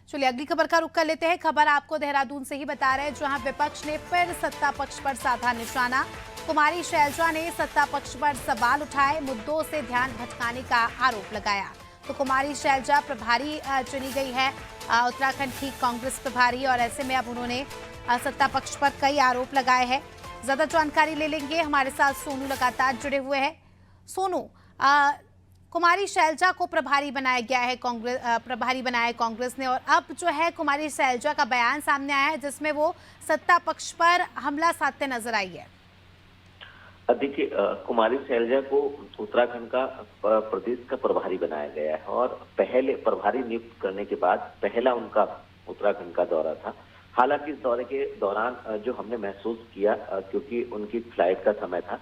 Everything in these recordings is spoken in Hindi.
चलिए अगली खबर का रुख कर लेते हैं। खबर आपको देहरादून से ही बता रहे हैं, जहां विपक्ष ने फिर सत्ता पक्ष पर साधा निशाना। कुमारी शैलजा ने सत्ता पक्ष पर सवाल उठाए, मुद्दों से ध्यान भटकाने का आरोप लगाया। तो कुमारी शैलजा प्रभारी चुनी गई है, उत्तराखंड की कांग्रेस प्रभारी, और ऐसे में अब उन्होंने सत्ता पक्ष पर कई आरोप लगाए हैं। ज्यादा जानकारी ले लेंगे, हमारे साथ सोनू लगातार जुड़े हुए हैं। सोनू, कुमारी शैलजा को प्रभारी बनाया गया है, प्रभारी बनाया है कांग्रेस ने, और अब जो है कुमारी शैलजा का बयान सामने आया है जिसमें वो सत्ता पक्ष पर हमला साधते नजर आई है। देखिए, कुमारी शैलजा को उत्तराखंड का प्रदेश का प्रभारी बनाया गया है और पहले प्रभारी नियुक्त करने के बाद पहला उनका उत्तराखंड का दौरा था। हालांकि इस दौरे के दौरान जो हमने महसूस किया, क्योंकि उनकी फ्लाइट का समय था,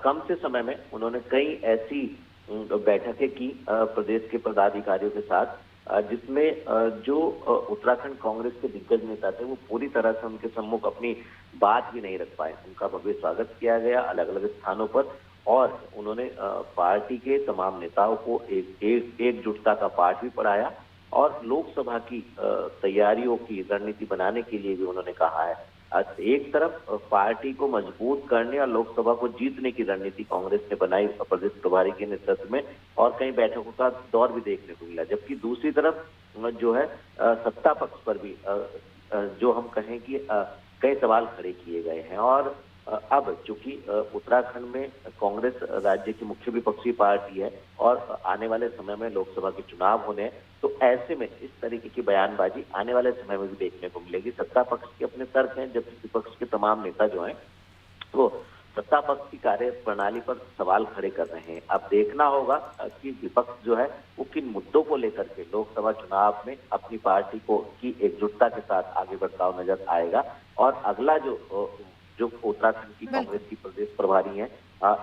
कम से समय में उन्होंने कई ऐसी बैठकें की प्रदेश के पदाधिकारियों के साथ, जिसमें जो उत्तराखंड कांग्रेस के दिग्गज नेता थे वो पूरी तरह से उनके सम्मुख अपनी बात भी नहीं रख पाए। उनका भव्य स्वागत किया गया अलग अलग स्थानों पर, और उन्होंने पार्टी के तमाम नेताओं को एकजुटता का पाठ भी पढ़ाया और लोकसभा की तैयारियों की रणनीति बनाने के लिए भी उन्होंने कहा है। एक तरफ पार्टी को मजबूत करने और लोकसभा को जीतने की रणनीति कांग्रेस ने बनाई प्रदेश प्रभारी के नेतृत्व में, और कई बैठकों का दौर भी देखने को मिला। जबकि दूसरी तरफ जो है सत्ता पक्ष पर भी जो हम कहें कि कई सवाल खड़े किए गए हैं। और अब चूंकि उत्तराखंड में कांग्रेस राज्य की मुख्य विपक्षी पार्टी है और आने वाले समय में लोकसभा के चुनाव होने हैं, तो ऐसे में इस तरीके की बयानबाजी आने वाले समय में भी देखने को मिलेगी। सत्ता पक्ष के अपने तर्क हैं, जबकि विपक्ष के तमाम नेता जो हैं वो सत्ता पक्ष की कार्य प्रणाली पर सवाल खड़े कर रहे हैं। अब देखना होगा कि विपक्ष जो है वो किन मुद्दों को लेकर के लोकसभा चुनाव में अपनी पार्टी को की एकजुटता के साथ आगे बढ़ता हुआ नजर आएगा, और अगला जो उत्तराखंड की कांग्रेस की प्रदेश प्रभारी हैं,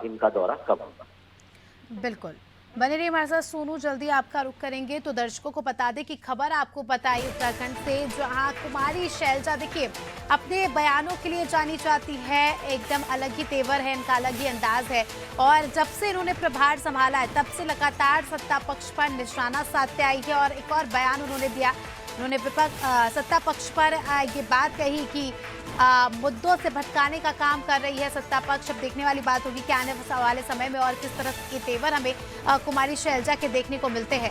इनका दौरा कब होगा। बिल्कुल, बने रहिए हमारे साथ सोनू, जल्दी आपका रुख करेंगे। तो दर्शकों को बता दें कि खबर आपको पता है उत्तराखंड से, जहां कुमारी शैलजा देखिए अपने बयानों के लिए जानी जाती है। एकदम अलग ही तेवर है इनका, अलग ही अंदाज है, और जब से इन्होंने प्रभार संभाला है तब से लगातार सत्ता पक्ष पर निशाना साधते आई है। और एक और बयान उन्होंने दिया, उन्होंने सत्ता पक्ष पर ये बात कही कि मुद्दों से भटकाने का काम कर रही है सत्ता पक्ष। अब देखने वाली बात होगी कि आने वाले समय में और किस तरह के तेवर हमें कुमारी शैलजा के देखने को मिलते हैं।